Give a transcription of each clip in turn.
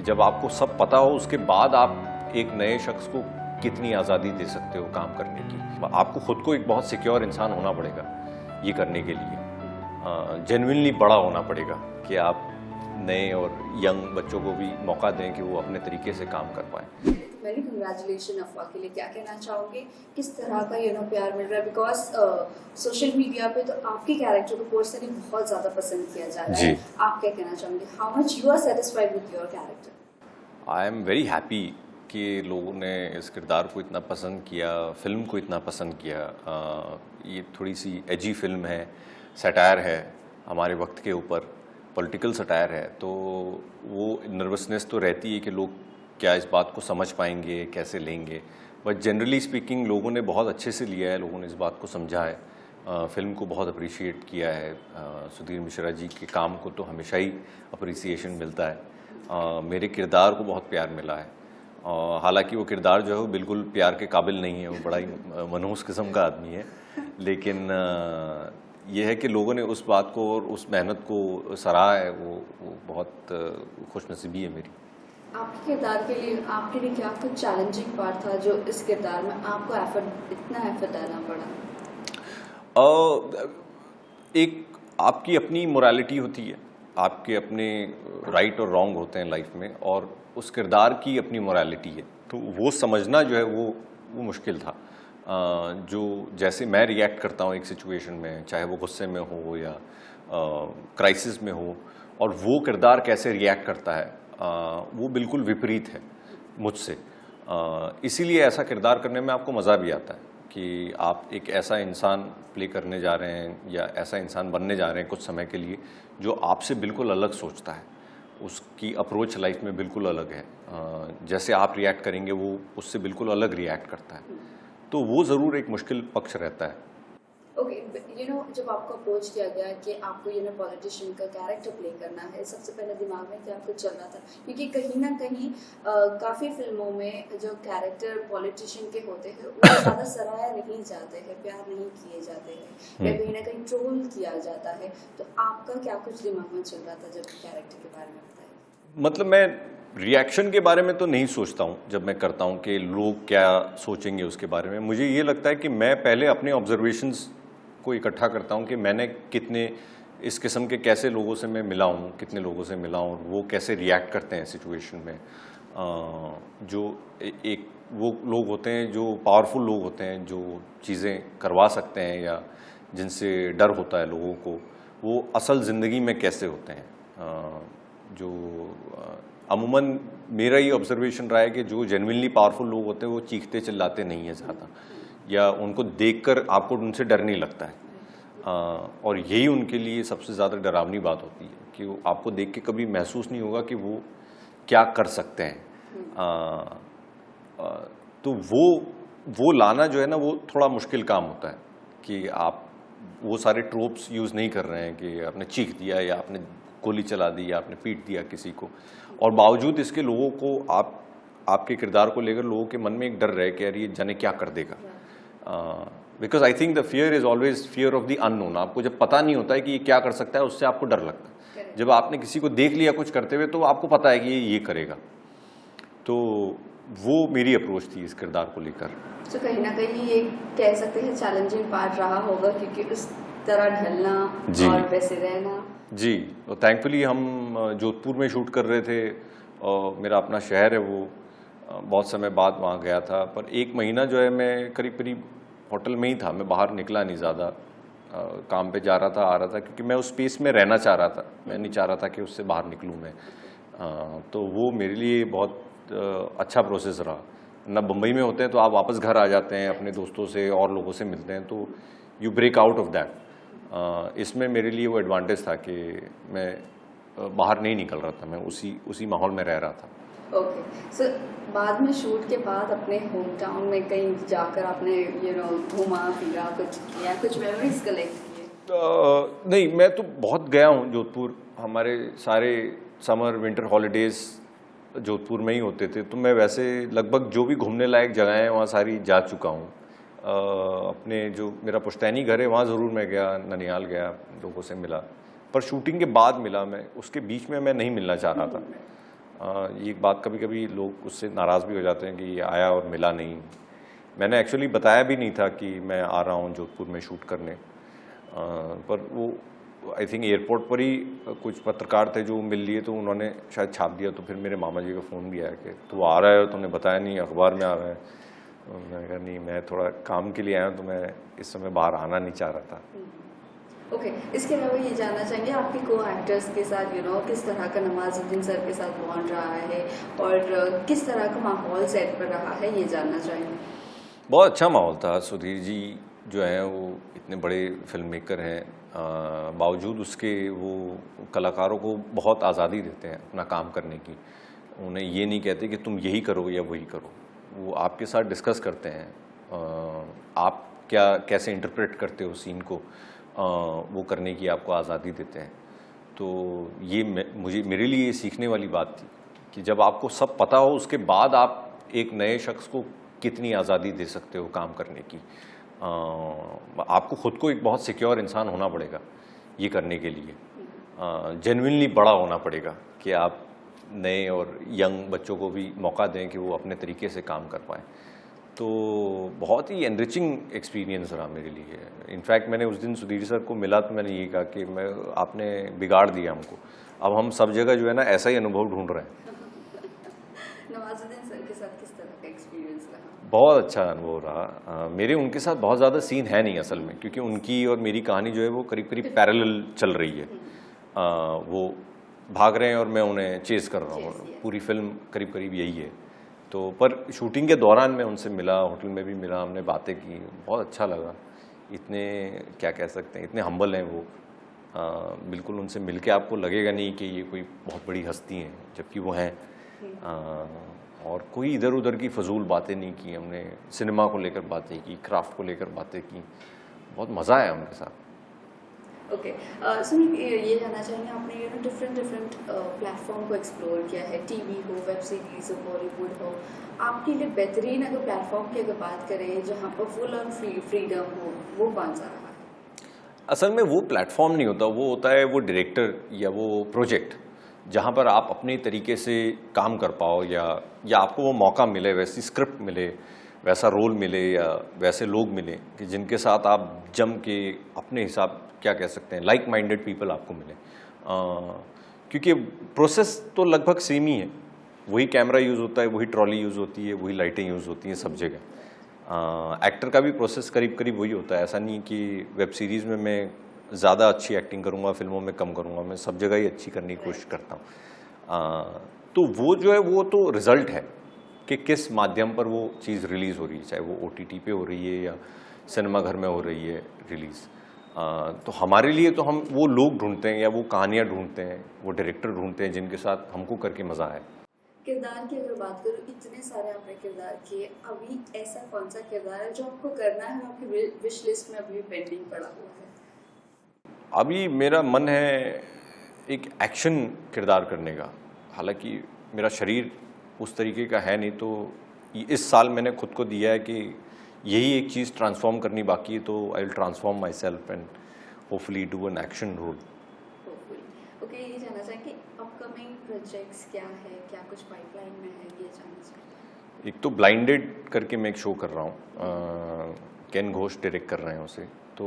जब आपको सब पता हो उसके बाद आप एक नए शख्स को कितनी आज़ादी दे सकते हो काम करने की। आपको खुद को एक बहुत सिक्योर इंसान होना पड़ेगा ये करने के लिए, जेन्युइनली बड़ा होना पड़ेगा कि आप नए और यंग बच्चों को भी मौका दें कि वो अपने तरीके से काम कर पाएँ। वेरी कंग्रेचुलेशन अफवाह के लिए। क्या कहना चाहोगे किस तरह का प्यार मिल रहा है? बिकॉज सोशल मीडिया पे तो आपके कैरेक्टर को पर्सनली बहुत ज़्यादा पसंद किया जा रहा है। आप क्या कहना चाहोगे? How much you are satisfied with your character? I am very happy कि लोगों ने इस किरदार को इतना पसंद किया, फिल्म को इतना पसंद किया। ये थोड़ी सी एजी फिल्म है, सटायर है हमारे वक्त के ऊपर, पॉलिटिकल सटायर है, तो वो नर्वसनेस तो रहती है कि लोग क्या इस बात को समझ पाएंगे, कैसे लेंगे। बट जनरली स्पीकिंग लोगों ने बहुत अच्छे से लिया है, लोगों ने इस बात को समझा है, फिल्म को बहुत अप्रिशिएट किया है। सुधीर मिश्रा जी के काम को तो हमेशा ही अप्रिसिएशन मिलता है, मेरे किरदार को बहुत प्यार मिला है। हालांकि वो किरदार जो है वो बिल्कुल प्यार के काबिल नहीं है, वो बड़ा ही मनहूस किस्म का आदमी है, लेकिन ये है कि लोगों ने उस बात को और उस मेहनत को सराहा है, वो बहुत खुशनसीबी है मेरी। आपके किरदार के लिए आपके लिए क्या कुछ चैलेंजिंग पार्ट था जो इस किरदार में आपको इतना एफर्ट डालना पड़ा? एक आपकी अपनी मोरालिटी होती है, आपके अपने राइट और रॉन्ग होते हैं लाइफ में, और उस किरदार की अपनी मोरालिटी है, तो वो समझना जो है वो मुश्किल था। जो जैसे मैं रिएक्ट करता हूँ एक सिचुएशन में, चाहे वो गुस्से में हो या क्राइसिस में हो, और वो किरदार कैसे रिएक्ट करता है, वो बिल्कुल विपरीत है मुझसे। इसीलिए ऐसा किरदार करने में आपको मज़ा भी आता है कि आप एक ऐसा इंसान प्ले करने जा रहे हैं या ऐसा इंसान बनने जा रहे हैं कुछ समय के लिए जो आपसे बिल्कुल अलग सोचता है, उसकी अप्रोच लाइफ में बिल्कुल अलग है। जैसे आप रिएक्ट करेंगे वो उससे बिल्कुल अलग रिएक्ट करता है, तो वो ज़रूर एक मुश्किल पक्ष रहता है। ओके, जब आपको अप्रोच किया गया कि आपको पॉलिटिशियन का कैरेक्टर प्ले करना है, सबसे पहले दिमाग में क्या कुछ चल रहा था? क्योंकि कहीं ना कहीं काफ़ी फिल्मों में जो कैरेक्टर पॉलिटिशियन के होते हैं वो ज़्यादा सराहा नहीं जाते हैं, प्यार नहीं किए जाते हैं, या कहीं ना कहीं ट्रोल किया जाता है। तो आपका क्या कुछ दिमाग में चल रहा था जब कैरेक्टर के बारे में बताया? मतलब मैं रिएक्शन के बारे में तो नहीं सोचता हूँ जब मैं करता हूँ कि लोग क्या सोचेंगे उसके बारे में। मुझे ये लगता है कि मैं पहले अपने ऑब्जर्वेशंस को इकट्ठा करता हूँ कि मैंने कितने इस किस्म के कैसे लोगों से मैं मिला हूँ, कितने लोगों से मिला हूँ, वो कैसे रिएक्ट करते हैं सिचुएशन में। जो एक वो लोग होते हैं जो पावरफुल लोग होते हैं, जो चीज़ें करवा सकते हैं या जिनसे डर होता है लोगों को, वो असल ज़िंदगी में कैसे होते हैं। जो अमूमन मेरा ये ऑब्जर्वेशन रहा है कि जो जेन्युइनली पावरफुल लोग होते हैं वो चीखते चिल्लाते नहीं हैं ज़्यादा, या उनको देखकर आपको उनसे डर नहीं लगता है। और यही उनके लिए सबसे ज़्यादा डरावनी बात होती है कि वो आपको देख के कभी महसूस नहीं होगा कि वो क्या कर सकते हैं। तो वो लाना जो है ना, वो थोड़ा मुश्किल काम होता है कि आप वो सारे ट्रोप्स यूज़ नहीं कर रहे हैं कि आपने चीख दिया या आपने गोली चला दी या आपने पीट दिया किसी को, और बावजूद इसके लोगों को आपके किरदार को लेकर लोगों के मन में एक डर रहे कि यार ये जाने क्या कर देगा। Because I think the fear is always fear of the unknown. आपको जब पता नहीं होता है कि ये क्या कर सकता है, उससे आपको डर लगता है। जब आपने किसी को देख लिया कुछ करते हुए तो आपको पता है कि ये करेगा। तो वो मेरी अप्रोच थी इस किरदार को लेकर। तो कहीं ना कहीं ये कह सकते हैं चैलेंजिंग पार्ट रहा होगा, क्योंकि उस तरह ढलना और वैसे रहना। जी, तो थैंकफुली हम जोधपुर में शूट कर रहे थे, और मेरा अपना शहर है वो, बहुत समय बाद वहाँ गया था। पर एक महीना जो है मैं करीब होटल में ही था, मैं बाहर निकला नहीं ज़्यादा, काम पे जा रहा था, आ रहा था, क्योंकि मैं उस स्पेस में रहना चाह रहा था। मैं नहीं चाह रहा था कि उससे बाहर निकलूँ मैं। तो वो मेरे लिए बहुत अच्छा प्रोसेस रहा। ना बम्बई में होते हैं तो आप वापस घर आ जाते हैं, अपने दोस्तों से और लोगों से मिलते हैं, तो you break out of that. इसमें मेरे लिए वो एडवांटेज था कि मैं बाहर नहीं निकल रहा था, मैं उसी माहौल में रह रहा था। ओके, सो बाद में शूट के बाद अपने होम टाउन में कहीं जाकर आपने घूमा फिरा, कुछ किया, कुछ मेमोरीज कलेक्ट किए? नहीं, मैं तो बहुत गया हूँ जोधपुर। हमारे सारे समर विंटर हॉलीडेज़ जोधपुर में ही होते थे, तो मैं वैसे लगभग जो भी घूमने लायक जगह हैं वहाँ सारी जा चुका हूँ। अपने जो मेरा पुश्तैनी घर है वहाँ ज़रूर मैं गया, ननिहाल गया, लोगों से मिला, पर शूटिंग के बाद मिला मैं, उसके बीच में मैं नहीं मिलना चाह रहा था। ये एक बात कभी कभी लोग उससे नाराज़ भी हो जाते हैं कि ये आया और मिला नहीं। मैंने एक्चुअली बताया भी नहीं था कि मैं आ रहा हूँ जोधपुर में शूट करने, पर वो आई थिंक एयरपोर्ट पर ही कुछ पत्रकार थे जो मिल लिए, तो उन्होंने शायद छाप दिया। तो फिर मेरे मामा जी का फ़ोन भी आया कि तू आ रहा है, तुमने बताया नहीं, अखबार में आ रहा है। तो मैंने कहा नहीं, मैं थोड़ा काम के लिए आया हूँ, तो मैं इस समय बाहर आना नहीं चाह रहा था। ओके इसके अलावा ये जानना चाहेंगे आपके को एक्टर्स के साथ किस तरह का नवाजुद्दीन सर के साथ बॉन्ड रहा है और किस तरह का माहौल सेट पर रहा है, ये जानना चाहेंगे। बहुत अच्छा माहौल था। सुधीर जी जो हैं वो इतने बड़े फिल्म मेकर हैं, बावजूद उसके वो कलाकारों को बहुत आज़ादी देते हैं अपना काम करने की। उन्हें ये नहीं कहते कि तुम यही करो या वही करो, वो आपके साथ डिस्कस करते हैं, आप क्या कैसे इंटरप्रेट करते हो सीन को, वो करने की आपको आज़ादी देते हैं। तो ये मुझे मेरे लिए ये सीखने वाली बात थी कि जब आपको सब पता हो उसके बाद आप एक नए शख्स को कितनी आज़ादी दे सकते हो काम करने की। आपको ख़ुद को एक बहुत सिक्योर इंसान होना पड़ेगा ये करने के लिए, जेन्युइनली बड़ा होना पड़ेगा कि आप नए और यंग बच्चों को भी मौका दें कि वो अपने तरीके से काम कर पाएँ। तो बहुत ही एनरिचिंग एक्सपीरियंस रहा मेरे लिए। इनफैक्ट मैंने उस दिन सुधीर सर को मिला तो मैंने ये कहा कि आपने बिगाड़ दिया हमको, अब हम सब जगह जो है ना ऐसा ही अनुभव ढूंढ रहे हैं। नवाजुद्दीन सर के साथ किस तरह का एक्सपीरियंस रहा? बहुत अच्छा अनुभव रहा। मेरे उनके साथ बहुत ज़्यादा सीन है नहीं असल में, क्योंकि उनकी और मेरी कहानी जो है वो करीब करीब पैरेलल चल रही है। वो भाग रहे हैं और मैं उन्हें चेज़ कर रहा हूँ। पूरी फिल्म करीब करीब यही है। तो पर शूटिंग के दौरान मैं उनसे मिला, होटल में भी मिला, हमने बातें की, बहुत अच्छा लगा। इतने क्या कह सकते हैं, इतने हम्बल हैं वो। बिल्कुल उनसे मिलके आपको लगेगा नहीं कि ये कोई बहुत बड़ी हस्ती हैं, जबकि वो हैं। और कोई इधर उधर की फजूल बातें नहीं की हमने, सिनेमा को लेकर बातें की, क्राफ्ट को लेकर बातें की, बहुत मज़ा आया उनके साथ। ओके सुनिए, ये जानना चाहेंगे आपने डिफरेंट प्लेटफॉर्म को एक्सप्लोर किया है, टीवी हो, वेब सीरीज हो, बॉलीवुड हो, आपके लिए बेहतरीन अगर प्लेटफॉर्म की अगर बात करें जहाँ पर फुल ऑन फ्रीडम हो, वो कौन सा रहा है? असल में वो प्लेटफॉर्म नहीं होता, वो होता है वो डायरेक्टर या वो प्रोजेक्ट जहाँ पर आप अपने तरीके से काम कर पाओ, या आपको वो मौका मिले, वैसी स्क्रिप्ट मिले, वैसा रोल मिले, या वैसे लोग मिले कि जिनके साथ आप जम के अपने हिसाब क्या कह सकते हैं लाइक माइंडेड पीपल आपको मिले। क्योंकि प्रोसेस तो लगभग सेम ही है, वही कैमरा यूज़ होता है, वही ट्रॉली यूज़ होती है, वही लाइटें यूज़ होती हैं सब जगह। एक्टर का भी प्रोसेस करीब करीब वही होता है। ऐसा नहीं कि वेब सीरीज़ में मैं ज़्यादा अच्छी एक्टिंग करूँगा, फिल्मों में कम करूँगा, मैं सब जगह ही अच्छी करने की कोशिश करता हूँ। तो वो जो है वो तो रिज़ल्ट है कि किस माध्यम पर वो चीज़ रिलीज़ हो रही है, चाहे वो OTT पे हो रही है या सिनेमा घर में हो रही है रिलीज़। तो हमारे लिए तो हम वो लोग ढूंढते हैं या वो कहानियाँ ढूंढते हैं, वो डायरेक्टर ढूंढते हैं जिनके साथ हमको करके मज़ा आए। किरदार की अगर बात करूँ, इतने सारे आपने किरदार किए, अभी ऐसा कौन सा किरदार है जो आपको करना है, आपकी विश लिस्ट में अभी पेंडिंग पड़ा हुआ है? अभी मेरा मन है एक एक्शन किरदार करने का। हालांकि मेरा शरीर उस तरीके का है नहीं, तो इस साल मैंने खुद को दिया है कि यही एक चीज़ ट्रांसफॉर्म करनी बाकी है, तो I will transform myself and hopefully do an action role. Okay ये जानना चाहेंगे अपकमिंग प्रोजेक्ट्स क्या है, क्या कुछ पाइपलाइन में है, ये जानना चाहेंगे। एक तो ब्लाइंडेड करके मैं एक शो कर रहा हूँ, केन घोष डायरेक्ट कर रहे हैं उसे, तो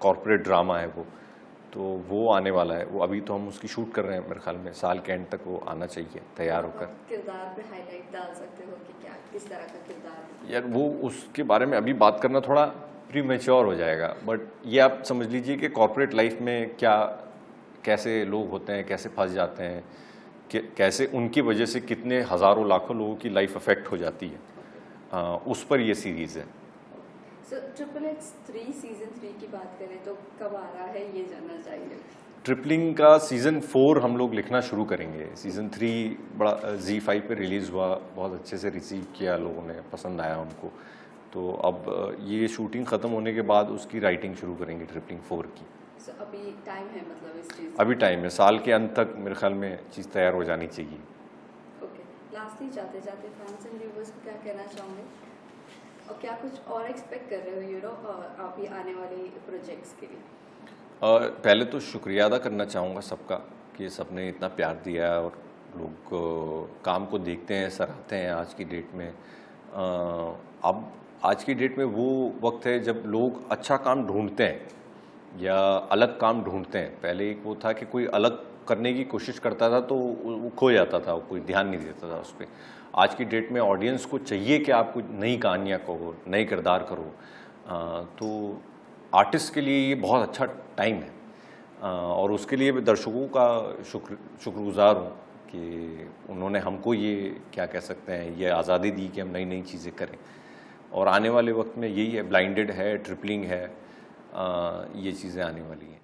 कॉर्पोरेट ड्रामा है वो, तो वो आने वाला है। वो अभी तो हम उसकी शूट कर रहे हैं, मेरे ख्याल में साल के एंड तक वो आना चाहिए तैयार होकर। किरदार पे हाईलाइट डाल सकते हो कि क्या किस तरह का किरदार है? यार वो उसके बारे में अभी बात करना थोड़ा प्रीमेच्योर हो जाएगा, बट ये आप समझ लीजिए कि कॉर्पोरेट लाइफ में क्या कैसे लोग होते हैं, कैसे फंस जाते हैं, कैसे उनकी वजह से कितने हज़ारों लाखों लोगों की लाइफ अफेक्ट हो जाती है, उस पर ये सीरीज़ है। सो XXX3 सीजन 3 की बात करें तो कब आ रहा है, ये जानना चाहिए। ट्रिपलिंग का सीज़न 4 हम लोग लिखना शुरू करेंगे। सीज़न 3 बड़ा ZEE5 पे रिलीज़ हुआ, बहुत अच्छे से रिसीव किया लोगों ने, पसंद आया उनको। तो अब ये शूटिंग ख़त्म होने के बाद उसकी राइटिंग शुरू करेंगे ट्रिपलिंग 4 की। सो अभी टाइम है, मतलब इस चीज़ अभी टाइम है, साल के अंत तक मेरे ख्याल में चीज़ तैयार हो जानी चाहिए। ओके लास्टली जाते जाते फैंस एंड व्यूवर्स को क्या कहना चाहोगे, और क्या कुछ और एक्सपेक्ट कर रहे हो अभी आने वाले प्रोजेक्ट्स के लिए? और पहले तो शुक्रिया अदा करना चाहूँगा सबका कि सबने इतना प्यार दिया है और लोग काम को देखते हैं, सराहते हैं आज की डेट में। अब आज की डेट में वो वक्त है जब लोग अच्छा काम ढूंढते हैं या अलग काम ढूंढते हैं। पहले एक वो था कि कोई अलग करने की कोशिश करता था तो वो खो जाता था, कोई ध्यान नहीं देता था उस पर। आज की डेट में ऑडियंस को चाहिए कि आप कुछ नई कहानियाँ कहो, नए किरदार करो। तो आर्टिस्ट के लिए ये बहुत अच्छा टाइम है और उसके लिए मैं दर्शकों का शुक्रगुजार हूँ कि उन्होंने हमको ये क्या कह सकते हैं, ये आज़ादी दी कि हम नई नई चीज़ें करें। और आने वाले वक्त में यही है, ब्लाइंडेड है, ट्रिपलिंग है, ये चीज़ें आने वाली हैं।